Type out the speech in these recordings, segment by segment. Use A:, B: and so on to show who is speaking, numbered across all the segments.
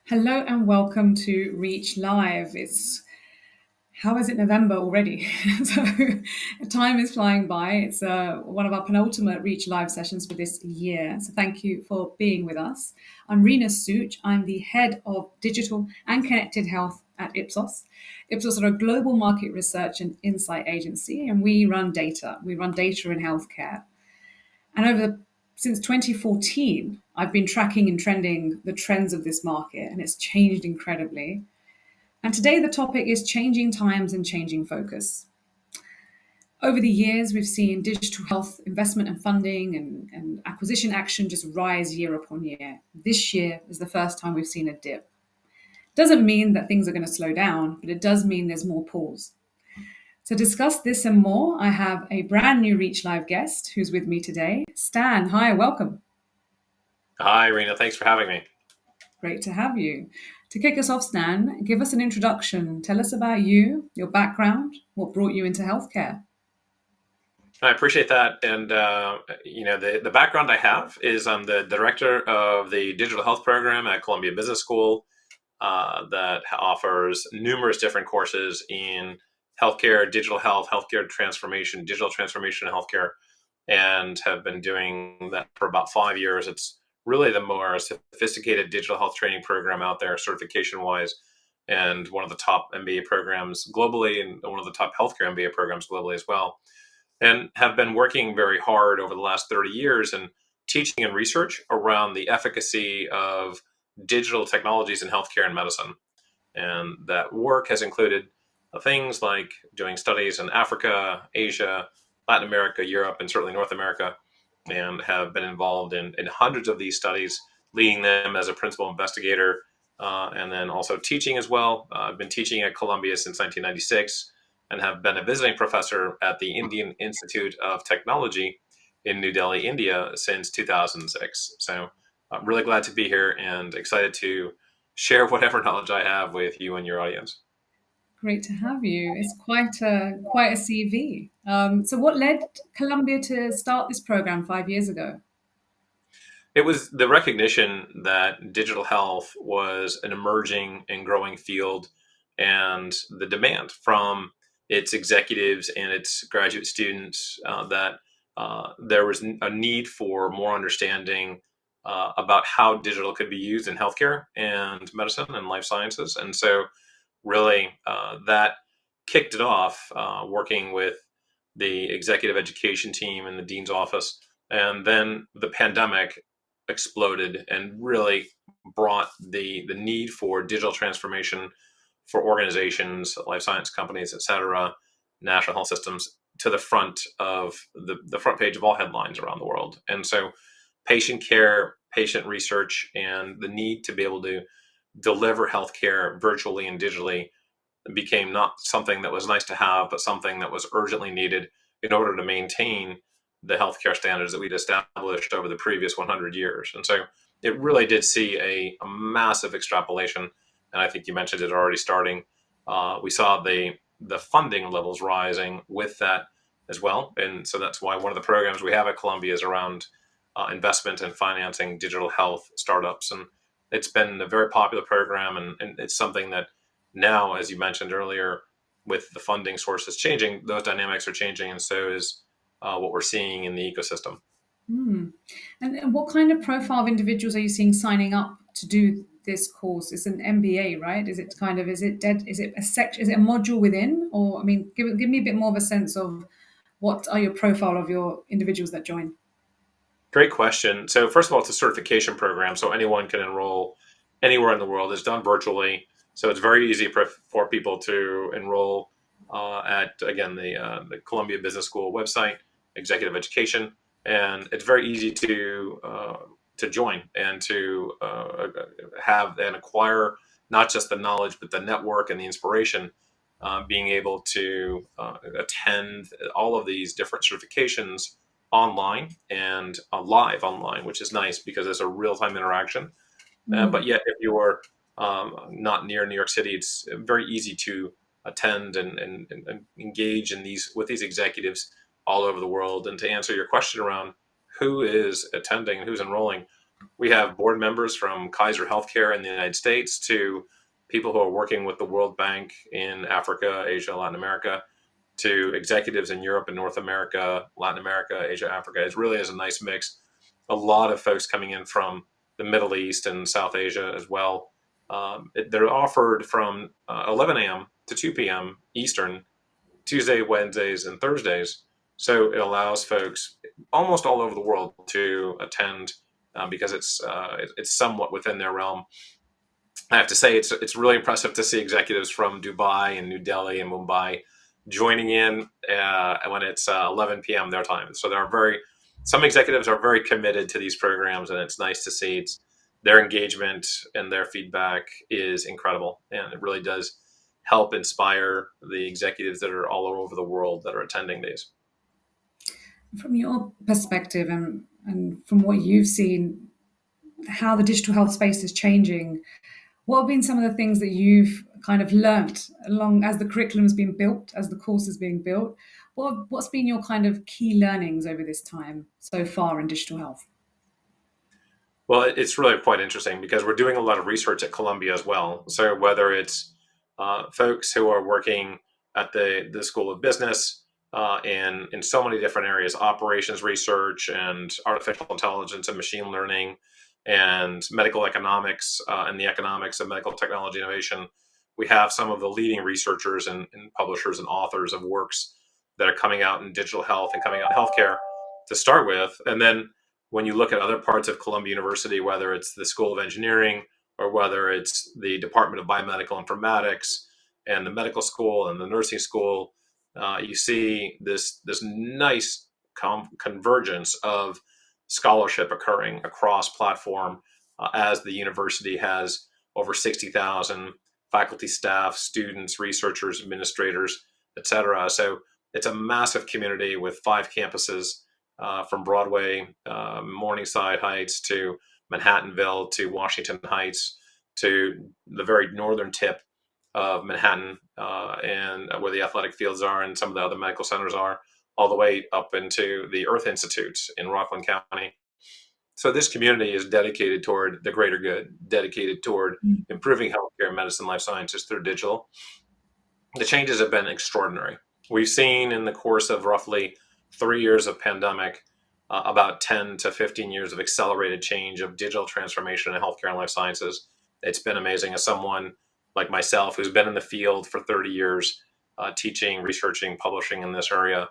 A: Hello and welcome to Reach Live. It's how is it November already? So time is flying by. It's one of our penultimate Reach Live sessions for this year. So thank you for being with us. I'm Rena Such. I'm the head of digital and connected health at Ipsos. Ipsos are a global market research and insight agency, and we run data. We run data in healthcare. And since 2014, I've been tracking and trending the trends of this market, and it's changed incredibly. And today, the topic is changing times and changing focus. Over the years, we've seen digital health investment and funding and acquisition action just rise year upon year. This year is the first time we've seen a dip. Doesn't mean that things are going to slow down, but it does mean there's more pause. To discuss this and more, I have a brand new Reach Live guest who's with me today. Stan, hi, welcome.
B: Hi, Rena. Thanks for having me.
A: Great to have you. To kick us off, Stan, give us an introduction. Tell us about you, your background, what brought you into healthcare.
B: I appreciate that. And, the background I have is I'm the director of the digital health program at Columbia Business School that offers numerous different courses in healthcare, digital health, healthcare transformation, digital transformation in healthcare, and have been doing that for about 5 years. It's really the more sophisticated digital health training program out there, certification wise, and one of the top MBA programs globally, and one of the top healthcare MBA programs globally as well. And have been working very hard over the last 30 years and teaching and research around the efficacy of digital technologies in healthcare and medicine. And that work has included things like doing studies in Africa, Asia, Latin America, Europe, and certainly North America, and have been involved in hundreds of these studies, leading them as a principal investigator, and then also teaching as well. I've been teaching at Columbia since 1996 and have been a visiting professor at the Indian Institute of Technology in New Delhi, India since 2006. So I'm really glad to be here and excited to share whatever knowledge I have with you and your audience.
A: Great to have you. It's quite a CV. So, what led Columbia to start this program 5 years ago?
B: It was the recognition that digital health was an emerging and growing field, and the demand from its executives and its graduate students that there was a need for more understanding about how digital could be used in healthcare and medicine and life sciences. And so, really, that kicked it off, working with the executive education team in the dean's office. And then the pandemic exploded and really brought the need for digital transformation for organizations, life science companies, et cetera, national health systems to the front of the front page of all headlines around the world. And so patient care, patient research, and the need to be able to deliver healthcare virtually and digitally became not something that was nice to have, but something that was urgently needed in order to maintain the healthcare standards that we'd established over the previous 100 years. And so it really did see a massive extrapolation. And I think you mentioned it already starting. We saw the funding levels rising with that as well. And so that's why one of the programs we have at Columbia is around investment and financing digital health startups. And it's been a very popular program, and it's something that now, as you mentioned earlier, with the funding sources changing, those dynamics are changing, and so is what we're seeing in the ecosystem.
A: Hmm. And what kind of profile of individuals are you seeing signing up to do this course? It's an MBA, right? Is it dead? Is it a section? Is it a module within? Or I mean, give me a bit more of a sense of what are your profile of your individuals that join.
B: Great question. So first of all, it's a certification program, so anyone can enroll anywhere in the world. It's done virtually, so it's very easy for people to enroll at again the Columbia Business School website, executive education, and it's very easy to join and to have and acquire not just the knowledge but the network and the inspiration. Being able to attend all of these different certifications online and live online, which is nice because it's a real time interaction.
A: Hmm.
B: But yet, if you're not near New York City, it's very easy to attend and engage in these with these executives all over the world. And to answer your question around who is attending and who's enrolling, We have board members from Kaiser Healthcare in the United States to people who are working with the World Bank in Africa, Asia, Latin America, to executives in Europe and North America, Latin America, Asia, Africa. It really is a nice mix. A lot of folks coming in from the Middle East and South Asia as well. They're offered from 11 a.m. to 2 p.m. Eastern, Tuesday, Wednesdays, and Thursdays. So it allows folks almost all over the world to attend because it's somewhat within their realm. I have to say it's really impressive to see executives from Dubai and New Delhi and Mumbai joining in when it's 11 p.m. their time. So there are some executives are very committed to these programs, and it's nice to see their engagement and their feedback is incredible, and it really does help inspire the executives that are all over the world that are attending these.
A: From your perspective and from what you've seen, how the digital health space is changing, what have been some of the things that you've kind of learnt along as the curriculum's been built, as the course is being built? What's been your kind of key learnings over this time so far in digital health?
B: Well, it's really quite interesting because we're doing a lot of research at Columbia as well. So whether it's folks who are working at the School of Business in so many different areas, operations research and artificial intelligence and machine learning and medical economics and the economics of medical technology innovation, we have some of the leading researchers and publishers and authors of works that are coming out in digital health and coming out in healthcare to start with. And then when you look at other parts of Columbia University, whether it's the School of Engineering or whether it's the Department of Biomedical Informatics and the medical school and the nursing school, you see this nice convergence of scholarship occurring across platform as the university has over 60,000 faculty, staff, students, researchers, administrators, etc. So it's a massive community with 5 campuses from Broadway, Morningside Heights to Manhattanville to Washington Heights to the very northern tip of Manhattan and where the athletic fields are and some of the other medical centers are, all the way up into the Earth Institute in Rockland County. So this community is dedicated toward the greater good, dedicated toward improving healthcare, medicine, life sciences through digital. The changes have been extraordinary. We've seen in the course of roughly 3 years of pandemic, about 10 to 15 years of accelerated change of digital transformation in healthcare and life sciences. It's been amazing. As someone like myself who's been in the field for 30 years, teaching, researching, publishing in this area,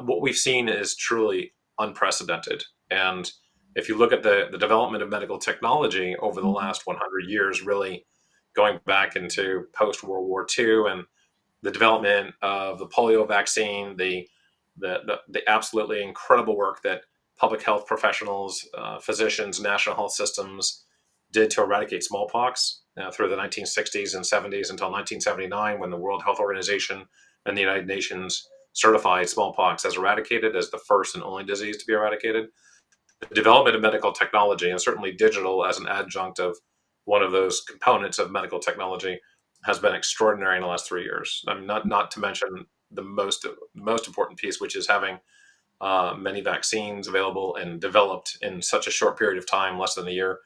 B: what we've seen is truly unprecedented. And if you look at the development of medical technology over the last 100 years, really going back into post World War II and the development of the polio vaccine, the absolutely incredible work that public health professionals, physicians, national health systems did to eradicate smallpox through the 1960s and 70s until 1979, when the World Health Organization and the United Nations certified smallpox as eradicated as the first and only disease to be eradicated. The development of medical technology, and certainly digital as an adjunct of one of those components of medical technology, has been extraordinary in the last 3 years. I mean, not to mention the most important piece, which is having many vaccines available and developed in such a short period of time, less than a year,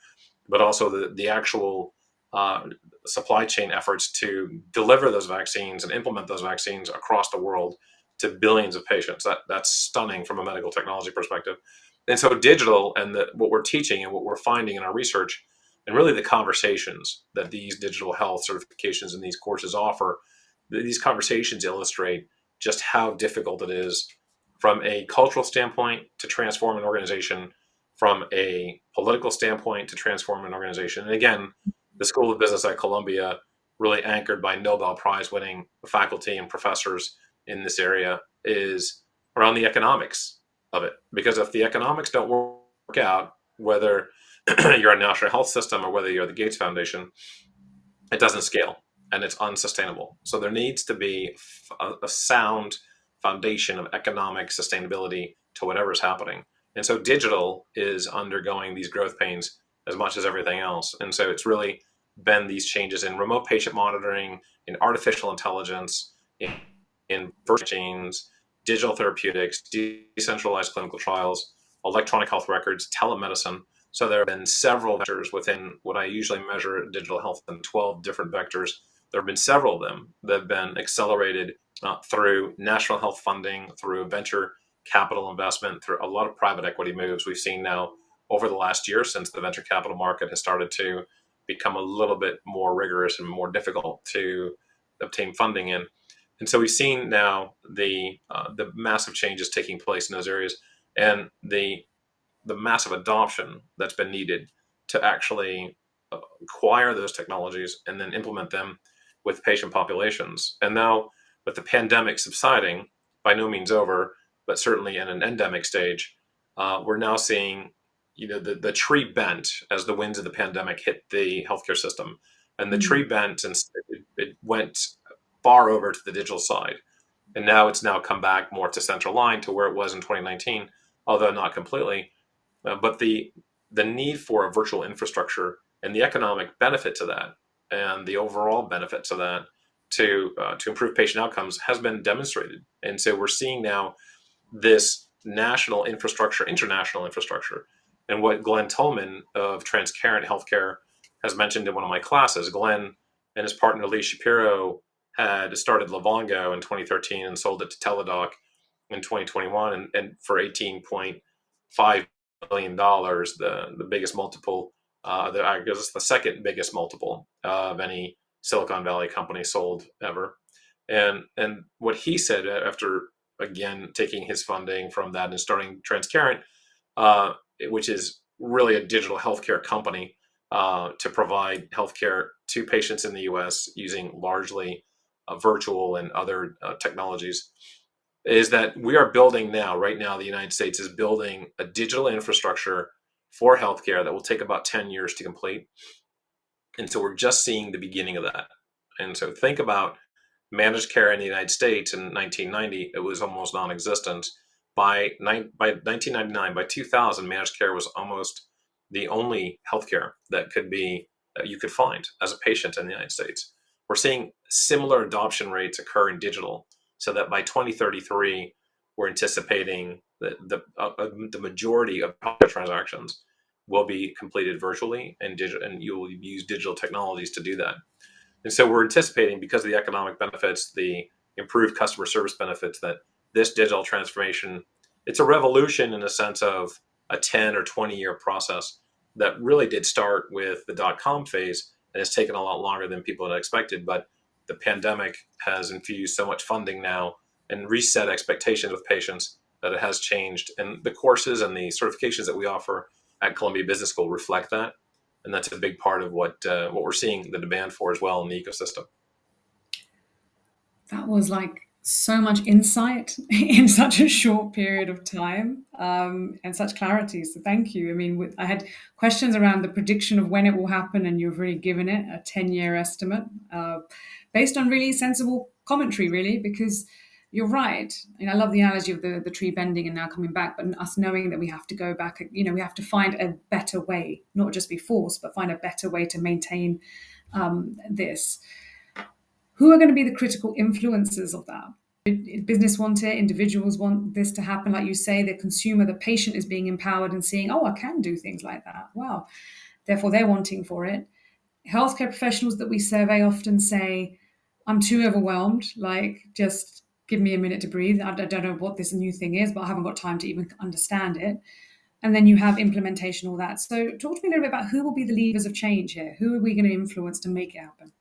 B: but also the actual uh, supply chain efforts to deliver those vaccines and implement those vaccines across the world to billions of patients. That's stunning from a medical technology perspective. And so digital and what we're teaching and what we're finding in our research and really the conversations that these digital health certifications and these courses offer, these conversations illustrate just how difficult it is from a cultural standpoint to transform an organization, from a political standpoint to transform an organization. And again, the School of Business at Columbia, really anchored by Nobel Prize winning faculty and professors in this area, is around the economics of it. Because if the economics don't work out, whether you're a national health system or whether you're the Gates Foundation, it doesn't scale and it's unsustainable. So there needs to be a sound foundation of economic sustainability to whatever is happening. And so digital is undergoing these growth pains as much as everything else. And so it's really been these changes in remote patient monitoring, in artificial intelligence, in virtual machines, digital therapeutics, decentralized clinical trials, electronic health records, telemedicine. So there have been several vectors within what I usually measure digital health in 12 different vectors. There have been several of them that have been accelerated through national health funding, through venture capital investment, through a lot of private equity moves we've seen now over the last year since the venture capital market has started to become a little bit more rigorous and more difficult to obtain funding in. And so we've seen now the massive changes taking place in those areas, and the massive adoption that's been needed to actually acquire those technologies and then implement them with patient populations. And now, with the pandemic subsiding, by no means over, but certainly in an endemic stage, we're now seeing, the tree bent as the winds of the pandemic hit the healthcare system, and the tree
A: Mm.
B: bent and it went far over to the digital side, and now it's now come back more to central line to where it was in 2019, although not completely. But the need for a virtual infrastructure and the economic benefit to that, and the overall benefit to that, to improve patient outcomes has been demonstrated. And so we're seeing now this national infrastructure, international infrastructure, and what Glenn Tolman of Transparent Healthcare has mentioned in one of my classes. Glenn and his partner Lee Shapiro had started Livongo in 2013 and sold it to Teladoc in 2021, and for 18.5 billion dollars, the biggest multiple, I guess it's the second biggest multiple of any Silicon Valley company sold ever. And what he said after again taking his funding from that and starting Transparent, uh, which is really a digital healthcare company to provide healthcare to patients in the U.S. using largely virtual and other technologies, is that we are building now, right now, the United States is building a digital infrastructure for healthcare that will take about 10 years to complete. And so we're just seeing the beginning of that. And so think about managed care in the United States in 1990, it was almost non existent. By 1999, by 2000, managed care was almost the only healthcare that could be that you could find as a patient in the United States. We're seeing similar adoption rates occur in digital, so that by 2033, we're anticipating that the majority of healthcare transactions will be completed virtually, and you will use digital technologies to do that. And so we're anticipating, because of the economic benefits, the improved customer service benefits, that this digital transformation, it's a revolution in the sense of a 10 or 20-year process that really did start with the dot-com phase, and it's taken a lot longer than people had expected. But the pandemic has infused so much funding now and reset expectations with patients that it has changed. And the courses and the certifications that we offer at Columbia Business School reflect that, and that's a big part of what we're seeing the demand for as well in the ecosystem.
A: That was like so much insight in such a short period of time, and such clarity. So thank you. I mean, I had questions around the prediction of when it will happen, and you've really given it a 10-year estimate based on really sensible commentary, really, because you're right. I love the analogy of the tree bending and now coming back, but us knowing that we have to go back, we have to find a better way, not just be forced, but find a better way to maintain this. Who are going to be the critical influencers of that? Business want it, individuals want this to happen. Like you say, the consumer, the patient is being empowered and seeing, oh, I can do things like that. Wow. Therefore, they're wanting for it. Healthcare professionals that we survey often say, I'm too overwhelmed. Like, just give me a minute to breathe. I don't know what this new thing is, but I haven't got time to even understand it. And then you have implementation, all that. So, talk to me a little bit about who will be the levers of change here. Who are we going to influence to make it happen?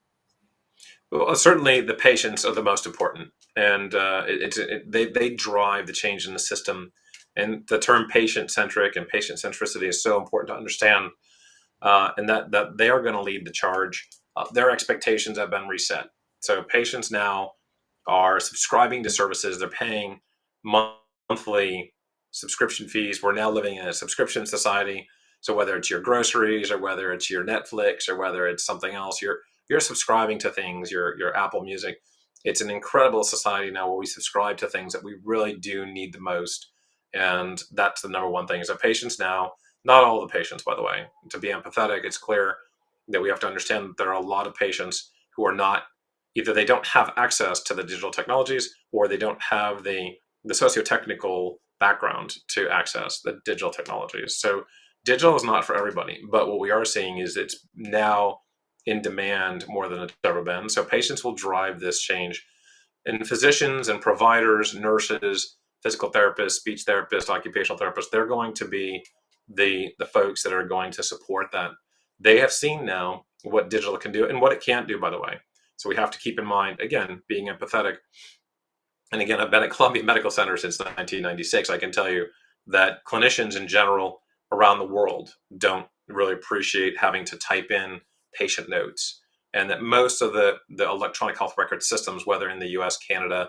B: Well, certainly the patients are the most important, and they drive the change in the system. And the term patient centric and patient centricity is so important to understand, and that they are going to lead the charge. Their expectations have been reset. So patients now are subscribing to services. They're paying monthly subscription fees. We're now living in a subscription society. So whether it's your groceries or whether it's your Netflix or whether it's something else, you're subscribing to things. Your Apple Music. It's an incredible society now where we subscribe to things that we really do need the most, and that's the number one thing. Is that patients now, not all the patients, by the way, to be empathetic, it's clear that we have to understand that there are a lot of patients who are not, either they don't have access to the digital technologies or they don't have the socio-technical background to access the digital technologies. So Digital is not for everybody, but what we are seeing is it's now in demand more than it's ever been. So patients will drive this change. And physicians and providers, nurses, physical therapists, speech therapists, occupational therapists, they're going to be the folks that are going to support that. They have seen now what digital can do and what it can't do, by the way. So we have to keep in mind, again, being empathetic. And again, I've been at Columbia Medical Center since 1996. I can tell you that clinicians in general around the world don't really appreciate having to type in patient notes. And that most of the electronic health record systems, whether in the US, Canada,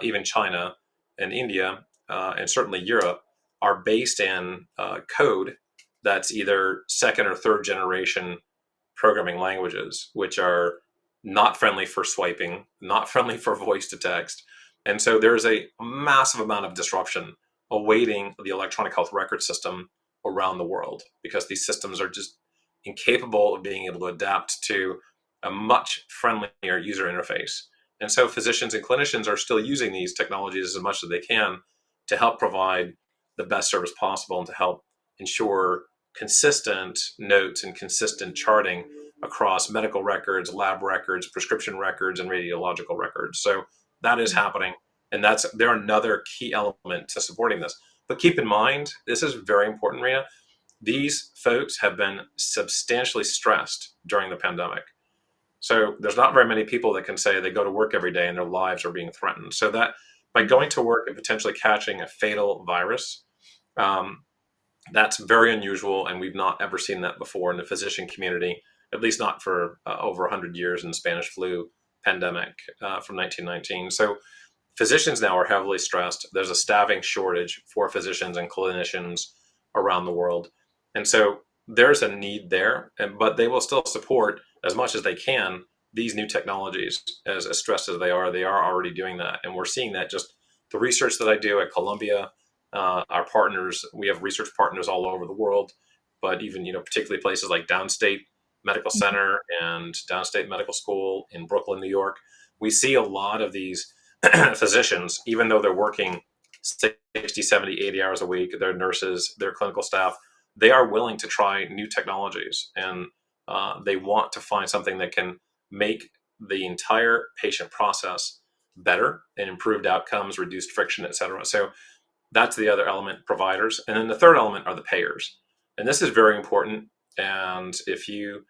B: even China and India, and certainly Europe, are based in code that's either second or third generation programming languages, which are not friendly for swiping, not friendly for voice to text. And so there's a massive amount of disruption awaiting the electronic health record system around the world because these systems are just incapable of being able to adapt to a much friendlier user interface. And so physicians and clinicians are still using these technologies as much as they can to help provide the best service possible and to help ensure consistent notes and consistent charting across medical records, lab records, prescription records, and radiological records. So that is happening, and they're another key element to supporting this. But keep in mind, this is very important, Rena. These folks have been substantially stressed during the pandemic. So there's not very many people that can say they go to work every day and their lives are being threatened. So that by going to work and potentially catching a fatal virus, um, that's very unusual, and we've not ever seen that before in the physician community, at least not for over 100 years in the Spanish flu pandemic from 1919. So physicians now are heavily stressed. There's a staffing shortage for physicians and clinicians around the world. And so there's a need there, but they will still support as much as they can these new technologies. As stressed as they are already doing that. And we're seeing that just the research that I do at Columbia, our partners, we have research partners all over the world, but even, particularly places like Downstate Medical Center and Downstate Medical School in Brooklyn, New York. We see a lot of these physicians, even though they're working 60, 70, 80 hours a week, their nurses, their clinical staff, they are willing to try new technologies and they want to find something that can make the entire patient process better and improved outcomes, reduced friction, et cetera. So that's the other element, providers. And then the third element are the payers. And this is very important. And if you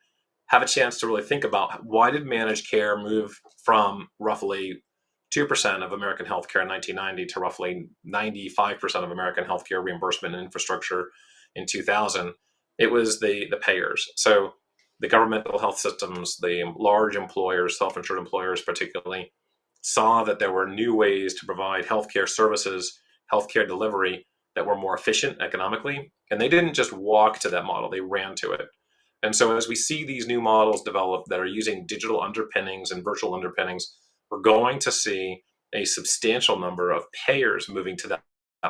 B: have a chance to really think about why did managed care move from roughly 2% of American healthcare in 1990 to roughly 95% of American healthcare reimbursement and infrastructure in 2000, it was the payers. So the governmental health systems, the large employers, self-insured employers particularly, saw that there were new ways to provide healthcare services, healthcare delivery that were more efficient economically. And they didn't just walk to that model, they ran to it. And so as we see these new models develop that are using digital underpinnings and virtual underpinnings, we're going to see a substantial number of payers moving to that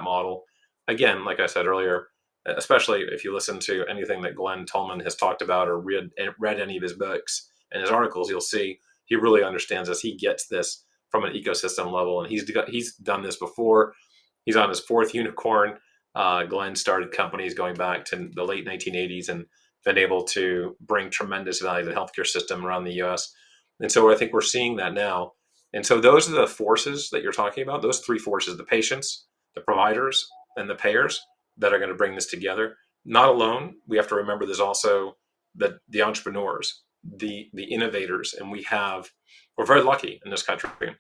B: model. Again, like I said earlier, especially if you listen to anything that Glenn Tolman has talked about or read any of his books and his articles, you'll see he really understands this. He gets this from an ecosystem level, and he's done this before. He's on his fourth unicorn. Glenn started companies going back to the late 1980s and been able to bring tremendous value to the healthcare system around the U.S. And so I think we're seeing that now. And so those are the forces that you're talking about, those three forces, the patients, the providers, and the payers that are going to bring this together. Not alone. We have to remember there's also the entrepreneurs, the innovators, and we're very lucky in this country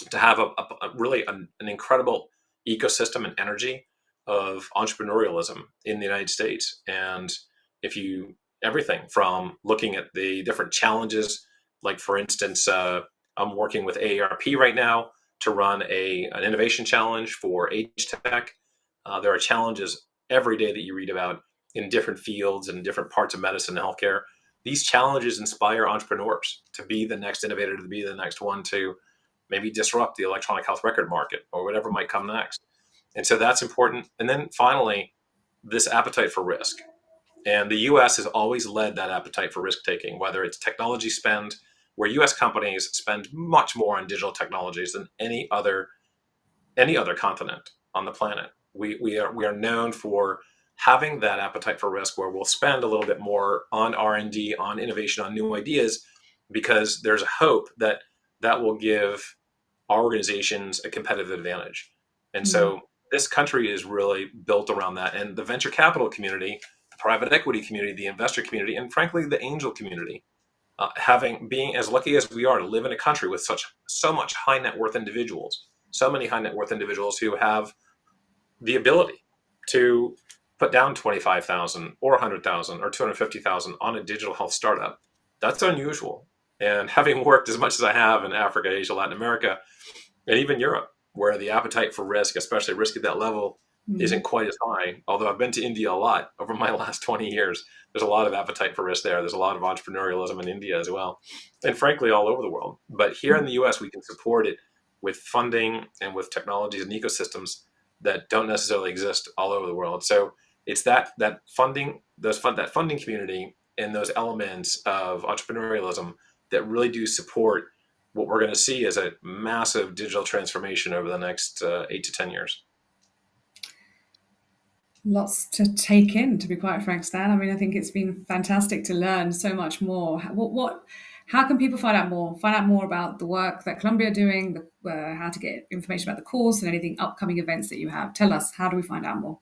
B: to have a really an incredible ecosystem and energy of entrepreneurialism in the United States. And if you everything from looking at the different challenges, like for instance, I'm working with AARP right now to run an innovation challenge for age tech. There are challenges every day that you read about in different fields and different parts of medicine and healthcare. These challenges inspire entrepreneurs to be the next innovator, to be the next one to maybe disrupt the electronic health record market or whatever might come next. And so that's important. And then finally, this appetite for risk. And the US has always led that appetite for risk taking, whether it's technology spend, where US companies spend much more on digital technologies than any other continent on the planet. We are known for having that appetite for risk where we'll spend a little bit more on R&D, on innovation, on new ideas, because there's a hope that that will give our organizations a competitive advantage. And
A: Mm.
B: so this country is really built around that. And the venture capital community, the private equity community, the investor community, and frankly, the angel community, being as lucky as we are to live in a country with so much high net worth individuals, so many high net worth individuals who have the ability to put down 25,000 or 100,000 or 250,000 on a digital health startup. That's unusual. And having worked as much as I have in Africa, Asia, Latin America, and even Europe, where the appetite for risk, especially risk at that level, isn't
A: Mm.
B: quite as high. Although I've been to India a lot over my last 20 years, there's a lot of appetite for risk there. There's a lot of entrepreneurialism in India as well, and frankly, all over the world. But here in the US, we can support it with funding and with technologies and ecosystems that don't necessarily exist all over the world. So it's that funding, that funding community, and those elements of entrepreneurialism that really do support what we're going to see is a massive digital transformation over the next 8 to 10 years.
A: Lots to take in, to be quite frank, Stan. I mean, I think it's been fantastic to learn so much more. How can people find out more? Find out more about the work that Columbia are doing, how to get information about the course, and anything upcoming events that you have. Tell us, how do we find out more?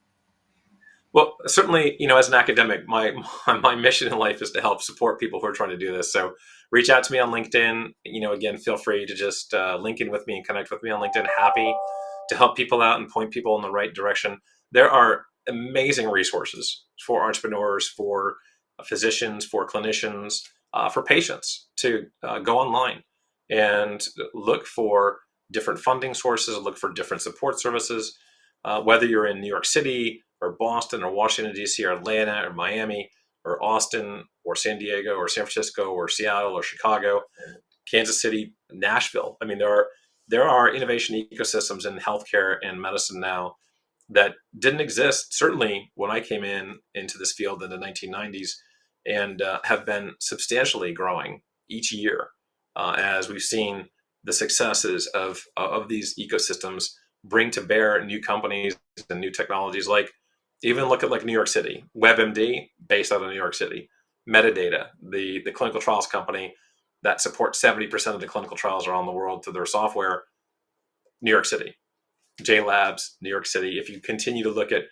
B: Well, certainly, as an academic, my my mission in life is to help support people who are trying to do this. So, reach out to me on LinkedIn. Again, feel free to just link in with me and connect with me on LinkedIn. Happy to help people out and point people in the right direction. There are amazing resources for entrepreneurs, for physicians, for clinicians, for patients to go online and look for different funding sources, look for different support services, whether you're in New York City or Boston or Washington, D.C., or Atlanta or Miami or Austin or San Diego or San Francisco or Seattle or Chicago, Kansas City, Nashville. I mean, there are innovation ecosystems in healthcare and medicine now that didn't exist certainly when I came into this field in the 1990s, and have been substantially growing each year as we've seen the successes of these ecosystems bring to bear new companies and new technologies. Like, even look at like New York City, WebMD, based out of New York City, Metadata, the clinical trials company that supports 70% of the clinical trials around the world through their software, New York City. J Labs, New York City. If you continue to look at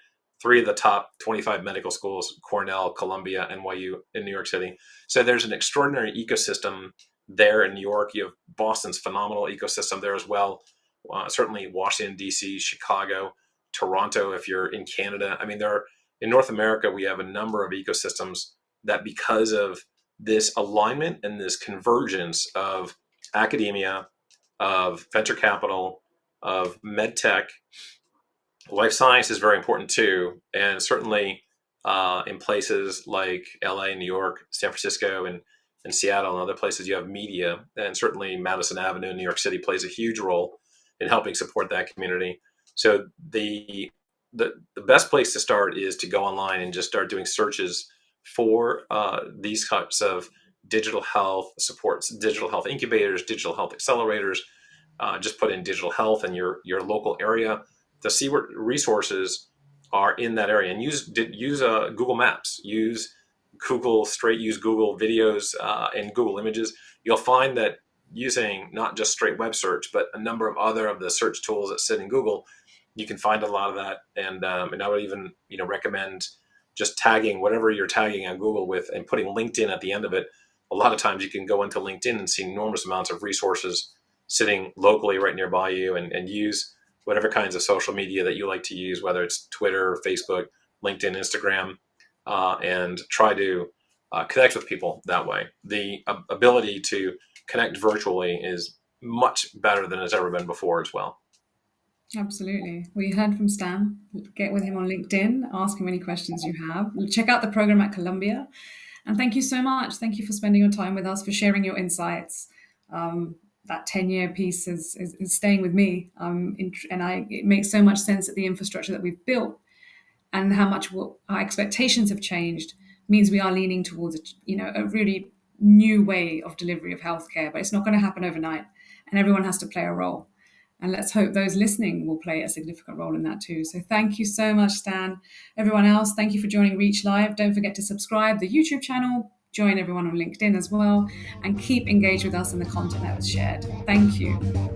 B: three of the top 25 medical schools, Cornell, Columbia, NYU in New York City. So there's an extraordinary ecosystem there in New York. You have Boston's phenomenal ecosystem there as well. Certainly Washington, D.C., Chicago, Toronto, if you're in Canada. I mean, in North America, we have a number of ecosystems that, because of this alignment and this convergence of academia, of venture capital, of med tech, life science is very important too. And certainly in places like LA, New York, San Francisco, and Seattle, and other places, you have media. And certainly Madison Avenue in New York City plays a huge role in helping support that community. So the best place to start is to go online and just start doing searches for these types of digital health supports, digital health incubators, digital health accelerators. Just put in digital health in your local area to see what resources are in that area, and use Google Maps, use Google videos and Google Images. You'll find that using not just straight web search, but a number of other of the search tools that sit in Google, you can find a lot of that. And I would even recommend just tagging whatever you're tagging on Google with and putting LinkedIn at the end of it. A lot of times you can go into LinkedIn and see enormous amounts of resources sitting locally right nearby you, and use whatever kinds of social media that you like to use, whether it's Twitter, Facebook, LinkedIn, Instagram, and try to connect with people that way. The ability to connect virtually is much better than it's ever been before as well.
A: Absolutely. Well, you heard from Stan. Get with him on LinkedIn, ask him any questions you have. Check out the program at Columbia. And thank you so much. Thank you for spending your time with us, for sharing your insights. That 10-year piece is staying with me. It makes so much sense that the infrastructure that we've built and how much our expectations have changed means we are leaning towards a really new way of delivery of healthcare. But it's not going to happen overnight, and everyone has to play a role. And let's hope those listening will play a significant role in that too. So thank you so much, Stan. Everyone else, thank you for joining Reach Live. Don't forget to subscribe the YouTube channel, join everyone on LinkedIn as well, and keep engaged with us in the content that was shared. Thank you.